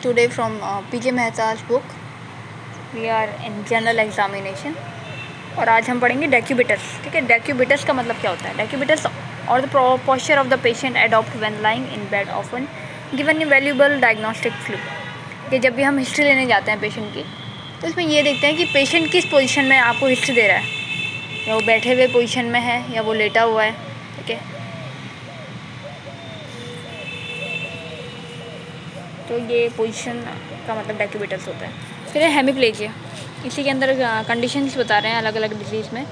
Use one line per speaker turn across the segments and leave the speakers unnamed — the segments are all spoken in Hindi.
today from PK Mehta's book. We are in general examination और आज हम पढ़ेंगे डेक्यूबिटस। ठीक है, डेक्यूबिटस का मतलब क्या होता है? डेक्यूबिटस और the posture of the patient adopt when lying in bed often given A valuable diagnostic clue. कि जब भी हम हिस्ट्री लेने जाते हैं पेशेंट की, तो इसमें ये देखते हैं कि पेशेंट किस पोजीशन में आपको हिस्ट्री दे रहा है, या वो बैठे हुए पोजीशन में है या वो लेटा हुआ है। ठीक है, तो ये पोजीशन का मतलब डेक्यूबिटस होता है। फिर है हेमिप्लेजिया। इसी के अंदर कंडीशंस बता रहे हैं अलग अलग डिजीज़ में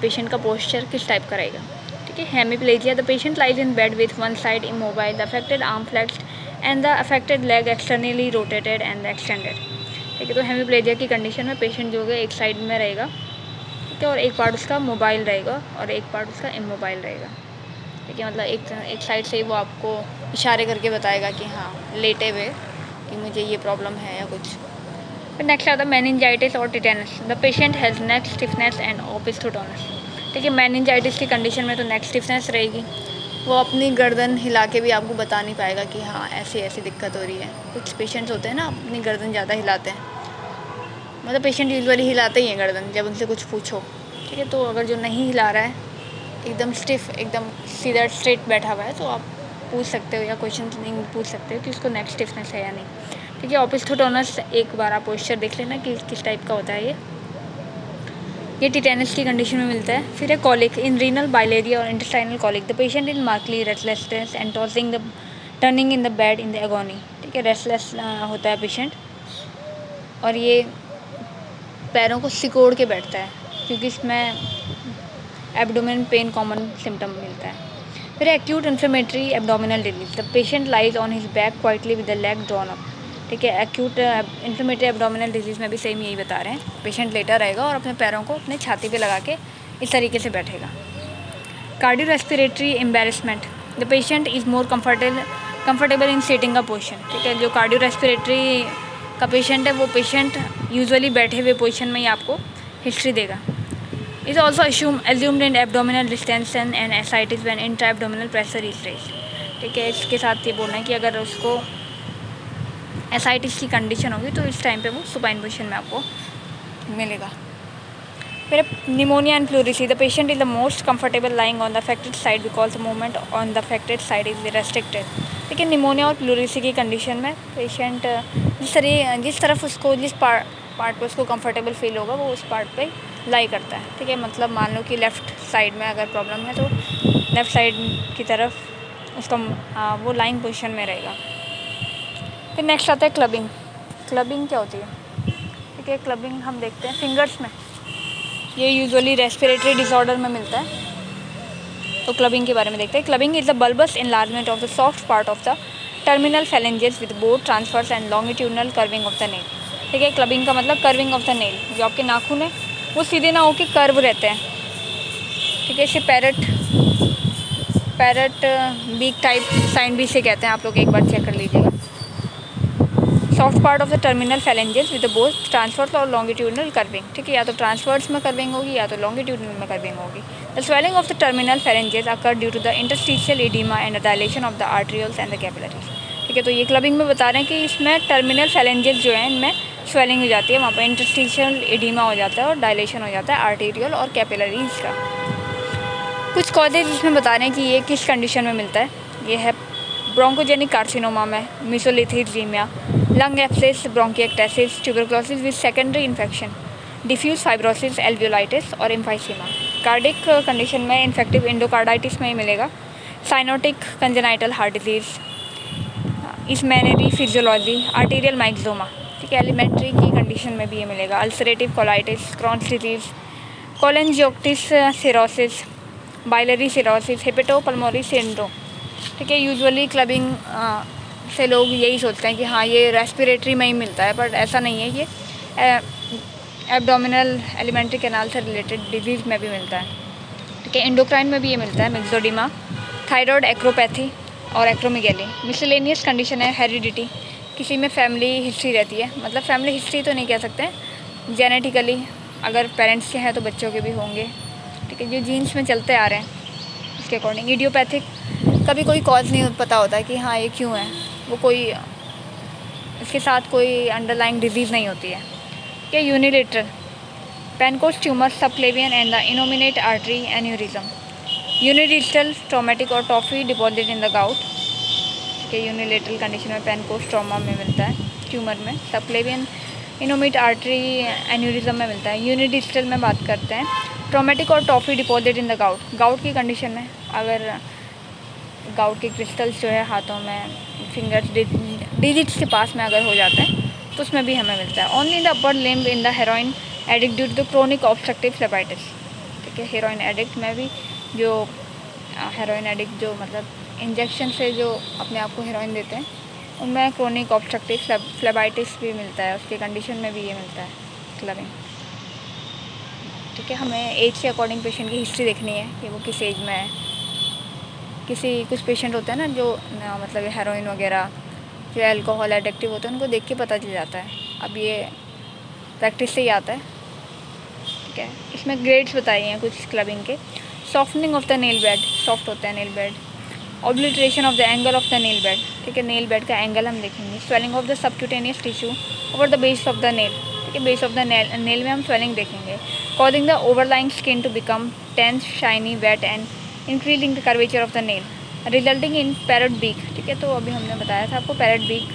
पेशेंट का पोस्चर किस टाइप का रहेगा। ठीक है, hemiplegia the patient lies in bed with one side immobile, the affected arm flexed and the affected leg externally rotated and extended. ठीक है, तो हेमिप्लेजिया की कंडीशन में पेशेंट जो है एक साइड में रहेगा, ठीक है, और एक पार्ट उसका मोबाइल रहेगा और एक पार्ट उसका इमोबाइल रहेगा। ठीक है, मतलब एक साइड से वो आपको इशारे करके बताएगा कि हाँ लेटे हुए कि मुझे ये प्रॉब्लम है या कुछ। फिर नेक्स्ट आता है मेनिंजाइटिस और tetanus. The patient has neck stiffness and opisthotonus. ठीक है, मेनिंजाइटिस की कंडीशन में तो नेक स्टिफनेस रहेगी, वो अपनी गर्दन हिला के भी आपको बता नहीं पाएगा कि हाँ ऐसी ऐसी दिक्कत हो रही है। कुछ पेशेंट्स होते हैं ना अपनी गर्दन ज़्यादा हिलाते हैं, मतलब पेशेंट यूजुअली हिलाते ही हैं गर्दन जब उनसे कुछ पूछो। ठीक है, तो अगर जो नहीं हिला रहा है, एकदम स्टिफ, एकदम सीधा स्ट्रेट बैठा हुआ है, तो आप पूछ सकते हो या क्वेश्चन नहीं पूछ सकते हो कि उसको नेक स्टिफनेस है या नहीं। ठीक है, ओपिस्थोटोनस एक बार आप पोस्चर देख लेना कि किस टाइप का होता है ये टिटेनस की कंडीशन में मिलता है। फिर है कॉलिक इन रीनल, बाइलेरिया और intestinal colic. The patient in markedly restlessness and tossing the turning in the bed in the agony. ठीक है, रेस्टलेस होता है पेशेंट और ये पैरों को सिकोड़ के बैठता है क्योंकि इसमें एब्डोमेन पेन कॉमन सिम्टम मिलता है। फिर acute inflammatory abdominal disease. The patient lies on his back quietly with the leg drawn up. ठीक है, एक्यूट इन्फ्लेमेटरी एब्डोमिनल डिजीज़ में भी सेम यही बता रहे हैं, पेशेंट लेटा रहेगा और अपने पैरों को अपने छाती पे लगा के इस तरीके से बैठेगा। Cardio respiratory embarrassment. The patient is more comfortable in sitting a position. ठीक है, जो कार्डियो रेस्पिरेटरी का पेशेंट है वो पेशेंट यूजुअली बैठे हुए पोजिशन में ही आपको हिस्ट्री देगा। Is also assumed in abdominal distension and ascites when intra-abdominal pressure is raised। ठीक है, इसके साथ ये बोलना है कि अगर उसको एसाइटिस की कंडीशन होगी तो इस टाइम पे वो सुपाइन पोजिशन में आपको मिलेगा। फिर pneumonia and pleurisy. The patient is the most comfortable lying on the affected side because the movement on the affected side is restricted. ठीक है, निमोनिया और प्लूरिसी की कंडीशन में पेशेंट जिस तरफ उसको जिस पार्ट पे उसको कंफर्टेबल फील होगा वो उस पार्ट पे लाई करता है। ठीक है, मतलब मान लो कि लेफ़्ट साइड में अगर प्रॉब्लम है तो लेफ़्ट साइड की तरफ उसका वो लाइंग पोजीशन में रहेगा। फिर नेक्स्ट आता है क्लबिंग। क्लबिंग क्या होती है? ठीक है, क्लबिंग हम देखते हैं फिंगर्स में, ये यूजुअली रेस्पिरेटरी डिसऑर्डर में मिलता है, तो क्लबिंग के बारे में देखते हैं। Clubbing is the bulbous enlargement of the soft part of the terminal phalanges with both transverse and longitudinal curving of the nail. ठीक है, क्लबिंग का मतलब कर्विंग ऑफ द नेल, जो आपके नाखून है वो सीधे ना होकर कर्व रहते हैं। ठीक है, इसे पैरट बीक टाइप साइन भी इसे कहते हैं, आप लोग एक बार चेक कर लीजिएगा। Soft part of the terminal phalanges with both transverse और लॉन्गिट्यूडनल कर्विंग। ठीक है, या तो ट्रांसफर्स में कर्विंग होगी या तो लॉन्गिट्यूडनल में कर्विंग होगी। The swelling of the terminal phalanges occur due to the interstitial edema and the dilation of the arterioles and the capillaries. ठीक है, तो ये क्लबिंग में बता रहे हैं कि इसमें टर्मिनल फेलेंजेस जो है इनमें स्वेलिंग हो जाती है, वहाँ पर इंटरस्टिशियल एडिमा हो जाता है और डायलेशन हो जाता है आर्टेरियल और कैपिलरीज का। कुछ कॉजेज इसमें बता रहे हैं कि ये किस कंडीशन में मिलता है। ये है ब्रोंकोजेनिक कार्सिनोमा में, mesothelioma, lung abscess, bronchiectasis, tuberculosis with secondary infection, diffuse fibrosis, alveolitis और एम्फाइसीमा। कार्डिक कंडीशन में इन्फेक्टिव इंडोकार्डाइटिस में ही मिलेगा। Cyanotic congenital heart disease, Eisenmenger physiology, arterial myxoma. ठीक है, एलिमेंट्री की कंडीशन में भी ये मिलेगा। Ulcerative colitis, Crohn's disease, cholangitis cirrhosis, biliary cirrhosis, hepatopulmonary syndrome. ठीक है, यूजुअली क्लबिंग से लोग यही सोचते हैं कि हाँ ये रेस्पिरेटरी में ही मिलता है, बट ऐसा नहीं है, ये एब्डोमिनल एलिमेंट्री कैनाल से रिलेटेड डिजीज़ में भी मिलता है। ठीक है, एंडोक्राइन में भी ये मिलता है, मिक्सोडिमा, थायराइड एक्रोपैथी और एक्रोमेगैली। मिसलेनियस कंडीशन है हेरिडिटी, किसी में फैमिली हिस्ट्री रहती है, मतलब फैमिली हिस्ट्री तो नहीं कह सकते, जेनेटिकली अगर पेरेंट्स के हैं तो बच्चों के भी होंगे। ठीक है, जो जीन्स में चलते आ रहे हैं उसके अकॉर्डिंग। इडियोपैथिक, कभी कोई कॉज नहीं पता होता कि हाँ ये क्यों है, वो कोई इसके साथ कोई अंडरलाइंग डिजीज़ नहीं होती है। कि unilateral Pancoast tumour subclavian and the innominate artery aneurysm, unilateral traumatic और tophi deposit in the gout के यूनिलेटरल कंडीशन में पेनकोस ट्रॉमा में मिलता है, ट्यूमर में, सबक्लेवियन इनोमिनेट आर्टरी एन्यूरिज्म में मिलता है। यूनिडिजिटल में बात करते हैं ट्रॉमेटिक और tophi deposit in the gout, gout की कंडीशन में अगर गाउट के क्रिस्टल्स जो है हाथों में, फिंगर्स, डिजिट्स के पास में अगर हो जाते हैं तो उसमें भी हमें मिलता है। Only in the upper limb in the heroin addict due to the chronic obstructive phlebitis. ठीक है, हेरोइन एडिक्ट में भी जो हेरोइन एडिक्ट जो मतलब इंजेक्शन से जो अपने आप को हेरोइन देते हैं उनमें क्रोनिक ऑब्स्ट्रक्टिव फ्लेबाइटिस भी मिलता है, उसके कंडीशन में भी ये मिलता है क्लबिंग। ठीक है, हमें एज के अकॉर्डिंग पेशेंट की हिस्ट्री देखनी है कि वो किस एज में है। कुछ पेशेंट होते हैं ना जो मतलब हेरोइन वगैरह जो अल्कोहल एडिक्टिव होते हैं उनको देख के पता चल जाता है। अब ये प्रैक्टिस से ही आता है। ठीक है, इसमें ग्रेड्स बताए हैं कुछ क्लबिंग के। Softening of the nail bed, soft होता है nail bed. Obliteration of the angle of the nail bed, ठीक है, नेल बेड का एंगल हम देखेंगे। Swelling of the subcutaneous tissue over the base of the nail, ठीक है, बेस ऑफ द नेल में हम स्वेलिंग देखेंगे। Causing the overlying skin to become tense, shiny, wet and increasing the curvature of the nail, resulting in parrot beak. ठीक है, तो अभी हमने बताया था आपको पैरेट बीक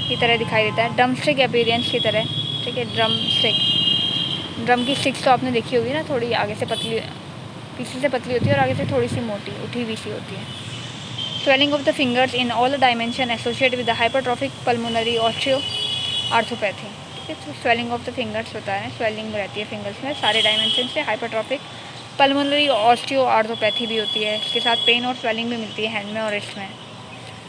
की तरह दिखाई देता है, ड्रम स्टिक अपीयरेंस की तरह। ठीक है, ड्रम की स्टिक्स तो आपने देखी होगी ना, थोड़ी आगे से पतली, पीछे से पतली होती है और आगे से थोड़ी सी मोटी उठी हुई सी होती है। Swelling of the fingers in all dimension associated with the hypertrophic pulmonary osteoarthropathy. ठीक है, तो स्वेलिंग ऑफ द फिंगर्स बता रहे हैं, स्वेलिंग रहती है फिंगर्स में सारे डायमेंशन से। हाइपरट्रॉफिक पल्मोनरी ऑस्टियो आर्थोपैथी भी होती है, इसके साथ पेन और स्वेलिंग भी मिलती है हैंड में और रिस्ट में।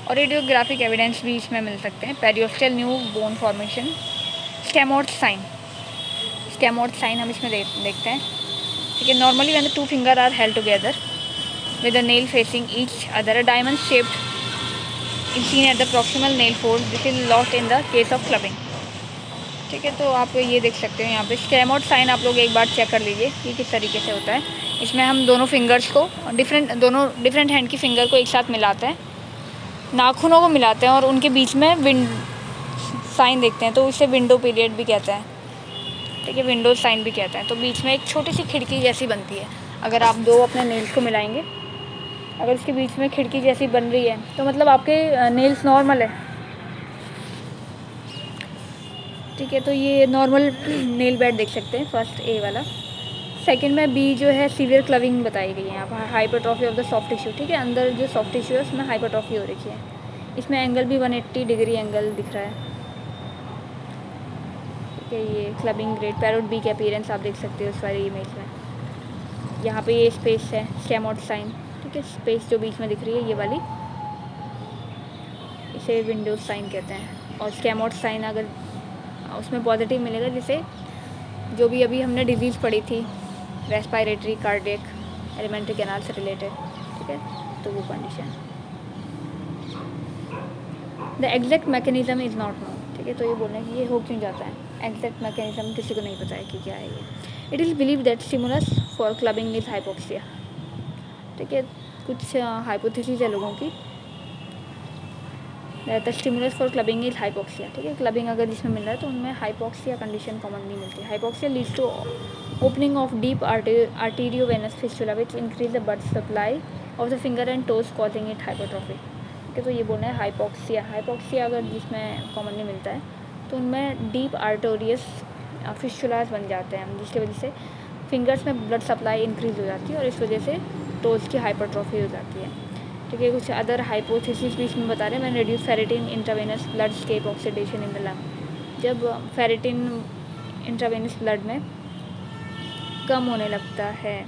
और रेडियोग्राफिक एविडेंस भी इसमें मिल सकते हैं। Periosteal new bone formation, Schamroth sign हम इसमें देखते हैं। ठीक है, normally when the two finger are held together with the nail facing each other, a diamond shaped is seen at the proximal nail fold. This is lost in the case of clubbing. ठीक है, तो आप ये देख सकते हो यहाँ पे स्कैमोट साइन, आप लोग एक बार चेक कर लीजिए ये किस तरीके से होता है। इसमें हम दोनों फिंगर्स को डिफरेंट हैंड की फिंगर को एक साथ मिलाते हैं, नाखूनों को मिलाते हैं और उनके बीच में साइन देखते हैं, तो इसे विंडो पीरियड भी कहते हैं। ठीक है, विंडो साइन भी कहते हैं। तो बीच में एक छोटी सी खिड़की जैसी बनती है। अगर आप दो अपने नेल्स को मिलाएंगे, अगर इसके बीच में खिड़की जैसी बन रही है तो मतलब आपके नेल्स नॉर्मल है। ठीक है, तो ये नॉर्मल नेल बेड देख सकते हैं, फर्स्ट ए वाला। सेकंड में बी जो है सीवियर क्लबिंग बताई गई है यहाँ पर, hypertrophy of the soft tissue. ठीक है, अंदर जो सॉफ्ट टिश्यू है उसमें हाइपरट्रॉफी हो रखी है। इसमें एंगल भी 180 डिग्री एंगल दिख रहा है। ठीक है, ये क्लबिंग ग्रेड पैरोट बी के अपीयरेंस आप देख सकते हो उस वाली इमेज में। यहाँ पे ये स्पेस है, स्कैमोट साइन। ठीक है, स्पेस जो बीच में दिख रही है ये वाली, इसे विंडोज साइन कहते हैं। और स्कैमोट साइन अगर उसमें पॉजिटिव मिलेगा, जिसे जो भी अभी हमने डिजीज़ पढ़ी थी रेस्पिरेटरी, कार्डियक, एलिमेंट्री कैनाल से रिलेटेड। ठीक है, तो वो condition. The exact mechanism is not known. ठीक है, तो ये बोल रहे हैं कि ये हो क्यों जाता है, एग्जैक्ट मैकेनिज्म किसी को नहीं पता है कि क्या है ये। It is believe that stimulus for clubbing is hypoxia. ठीक है, कुछ हाइपोथेसिस है लोगों की। The stimulus for clubbing is hypoxia. ठीक है, क्लबिंग अगर जिसमें मिल रहा है तो उनमें हाइपोक्सिया कंडीशन कॉमनली मिलती है। Hypoxia leads to opening of deep arteriovenous fistula which increase the blood supply of the finger and toes causing it hypotrophy. ठीक है, तो ये बोलना है हाइपोक्सिया अगर जिसमें कॉमनली मिलता है तो उनमें डीप आर्टेरियस फिस्टुलास बन जाते हैं, जिसकी वजह से फिंगर्स में ब्लड सप्लाई इंक्रीज़ हो जाती है और इस वजह से टोज की हाइपरट्रॉफी हो जाती है। ठीक है, कुछ अदर हाइपोथेसिस भी इसमें बता रहे हैं। मैंने reduce ferritin intravenous blood escape oxidation in the lung, जब फेरेटिन इंट्रावेनस ब्लड में कम होने लगता है।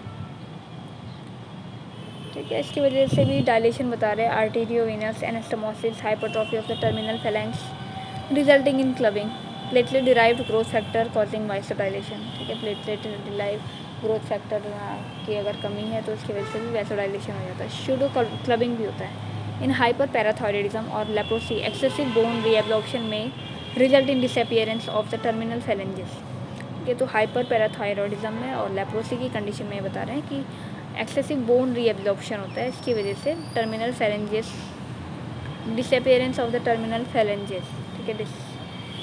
ठीक है, इसकी वजह से भी डायलेशन बता रहे हैं, arteriovenous anastomosis, hypertrophy of the terminal phalanx resulting in clubbing, platelet derived growth factor causing vasodilation. ठीक है, प्लेटलेट डिराइव ग्रोथ फैक्टर की अगर कमी है तो उसकी वजह से भी वैसोडाइलेशन हो जाता है। शूडो क्लबिंग भी होता है। इन हाइपर पैराथायरॉयडिज्म और लेप्रोसी एक्सेसिव बोन रीएब्जॉर्प्शन में result in disappearance of the terminal phalanges. ये तो हाइपर पैराथायरॉयडिज्म में और लेप्रोसी की कंडीशन में बता रहे हैं कि एक्सेसिव बोन रीएब्जॉर्प्शन होता है, इसकी वजह से terminal phalanges, disappearance of the terminal phalanges. ठीक है,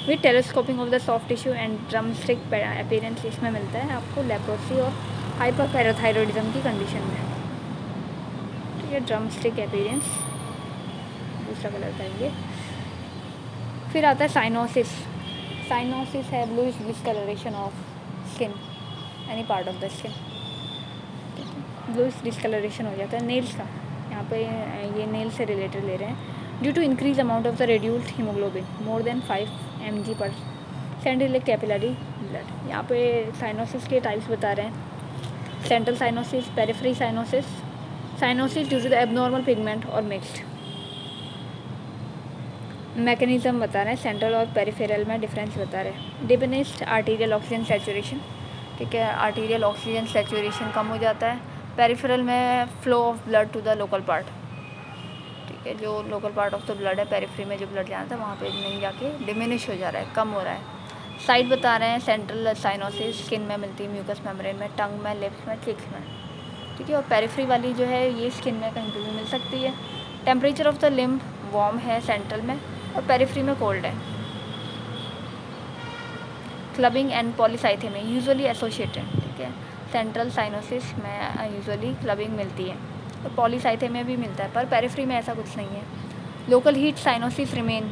with telescoping of the soft tissue and drum stick appearance इसमें मिलता है आपको लेप्रोसी और हाइपरपैराथायरॉइडिज्म की कंडीशन में। ठीक है, ड्रम स्टिक अपीयरेंस दूसरा कलर करेंगे। फिर आता है साइनोसिस। साइनोसिस है bluish discolouration of skin, any part of the skin. Bluish discolouration हो जाता है नेल्स का, यहाँ पे ये नेल से रिलेटेड ले रहे हैं। Due to increase amount of the reduced haemoglobin more than 5 mg/cl capillary blood. यहाँ पे साइनोसिस के टाइप्स बता रहे हैं। Central cyanosis, periphery cyanosis, cyanosis due to the abnormal pigment और मिक्स्ड। मैकेनिज्म बता रहे हैं, सेंट्रल और पेरिफेरल में डिफरेंस बता रहे हैं। डिमिनिश्ड आर्टीरियल ऑक्सीजन सैचुरेशन, ठीक है, आर्टीरियल ऑक्सीजन सैचुरेशन कम हो जाता है। पेरिफेरल में flow of blood to the local part, ठीक है, जो local part of the blood है, पेरिफेरी में जो ब्लड जाना था वहाँ पे नहीं जाके डिमिनिश हो जा रहा है, कम हो रहा है। साइड बता रहे हैं, सेंट्रल साइनोसिस स्किन में मिलती है, म्यूकस मेम्ब्रेन में, टंग में, लिप्स में, चिक्स में, ठीक है। और पेरिफेरी वाली जो है ये स्किन में कहीं पर भी मिल सकती है। Temperature of the limb warm है सेंट्रल में और पेरिफेरी में कोल्ड है। Clubbing and polycythaemia usually associated, ठीक है। सेंट्रल साइनोसिस में यूजुअली क्लबिंग मिलती है और पॉलीसाइथेमिया भी मिलता है, पर पेरिफेरी में ऐसा कुछ नहीं है। लोकल हीट साइनोसिस रिमेन,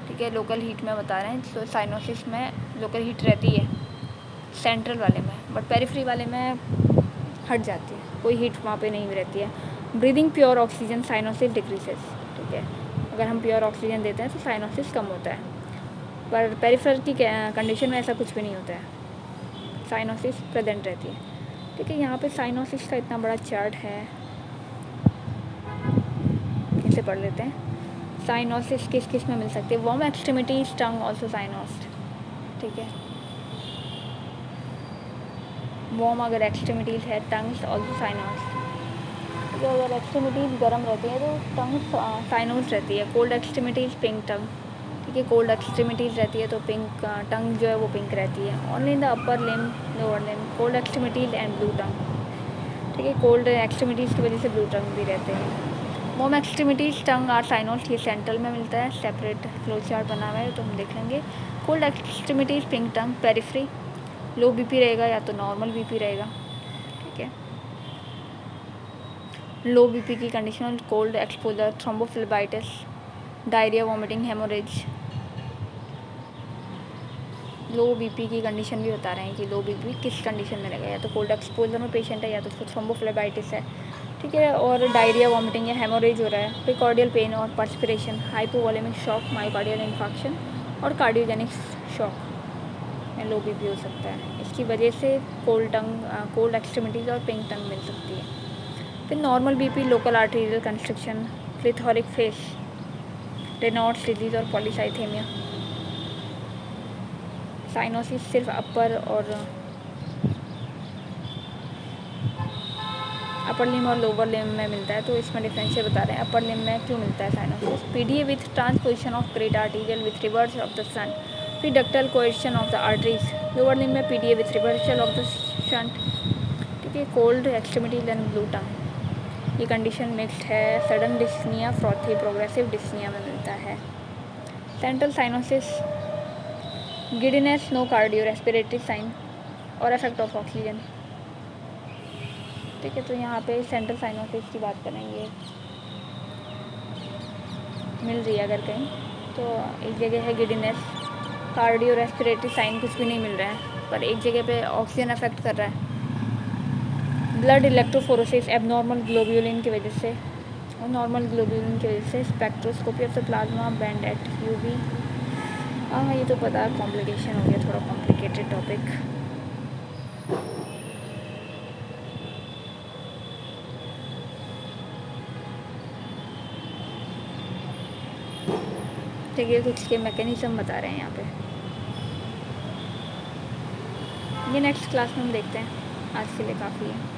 ठीक है, लोकल हीट में बता रहे हैं, तो साइनोसिस में लोकल हीट रहती है सेंट्रल वाले में, बट पेरिफेरी वाले में हट जाती है, कोई हीट वहाँ पे नहीं रहती है। Breathing pure oxygen cyanosis decreases, ठीक है, अगर हम प्योर ऑक्सीजन देते हैं तो साइनोसिस कम होता है, पर पेरिफेरल की कंडीशन में ऐसा कुछ भी नहीं होता है, साइनोसिस प्रेजेंट रहती है, ठीक है। यहाँ पे साइनोसिस का इतना बड़ा चार्ट है, इसे पढ़ लेते हैं। साइनोसिस किस किस में मिल सकती है? वार्म एक्सट्रीमिटीज, टंग ऑल्सो साइनोस्ड, ठीक है। वार्म अगर एक्सट्रीमिटीज है, टंग्स ऑल्सो साइनोस्ड, ठीक है। अगर एक्सट्रीमिटीज गर्म रहती है तो टंग साइनोस्ड रहती है। कोल्ड एक्सट्रीमिटीज पिंक टंग, ठीक है, कोल्ड एक्सट्रीमिटीज़ रहती है तो पिंक टंग जो है वो पिंक रहती है। Only in the upper limb, lower limb, cold extremities and blue टंग, ठीक है, कोल्ड एक्सट्रीमिटीज़ की वजह से ब्लू टंग भी रहते हैं। वार्म एक्सट्रीमिटीज़ टंग आर साइनोस्ड, ये सेंट्रल में मिलता है, सेपरेट फ्लो चार्ट बना हुआ है तो हम देख लेंगे। कोल्ड एक्सट्रीमिटीज़ पिंक टंग, पेरिफेरी लो बीपी रहेगा या तो नॉर्मल बीपी रहेगा, ठीक है। लो बीपी की condition, cold exposure, thrombophlebitis, diarrhoea, vomiting, haemorrhage. लो बीपी की कंडीशन भी बता रहे हैं कि लो बीपी किस कंडीशन में रहेगा, या तो कोल्ड एक्सपोजर में पेशेंट है या तो उसको थ्रोम्बोफ्लेबाइटिस है, ठीक है, और डायरिया, वॉमिटिंग या हेमोरेज हो रहा है, प्रिकॉर्डियल पेन और perspiration, hypovolemic shock, myocardial infarction और कार्डियोजेनिक शॉक में लो बीपी हो सकता है। इसकी वजह से कोल्ड टंग, कोल्ड एक्सट्रीमिटीज़ और पिंक टंग मिल सकती है। फिर normal BP, local arterial constriction, plethoric face, Raynaud's disease और पॉलीसाइथेमिया। साइनोसिस सिर्फ अपर लिम्ब और लोअर लिम्ब में मिलता है, तो इसमें डिफरेंशियल बता रहे हैं। अपर लिम्ब में क्यों मिलता है cyanosis? PDA with transposition of great arterial with reverse of the sun, फिर ductal coarctation of the arteries. Lower limb में PDA with reversal of the shunt, ठीक है, cold extremities and blue tongue. ये कंडीशन मिक्स्ड है, sudden dyspnoea, frothy, progressive dyspnoea में मिलता है। Central cyanosis, giddiness, no cardio respiratory sign और इफेक्ट ऑफ ऑक्सीजन, ठीक है। तो यहाँ पे सेंट्रल साइनोसिस की बात करेंगे, मिल रही है अगर कहीं, तो एक जगह है गिडीनेस, कार्डियो रेस्पिरेटरी साइन कुछ भी नहीं मिल रहा है, पर एक जगह पे ऑक्सीजन अफेक्ट कर रहा है। ब्लड इलेक्ट्रोफोरोसिस, एबनॉर्मल ग्लोब्यूलिन की वजह से और नॉर्मल ग्लोब्यूलिन की वजह से। Spectroscopy of the plasma band at UV, हाँ ये तो पता है, कॉम्प्लिकेशन हो गया, थोड़ा कॉम्प्लिकेटेड टॉपिक। ठीक है, कुछ के मैकेनिज्म बता रहे हैं यहाँ पे, ये नेक्स्ट क्लास में हम देखते हैं। आज के लिए काफ़ी है।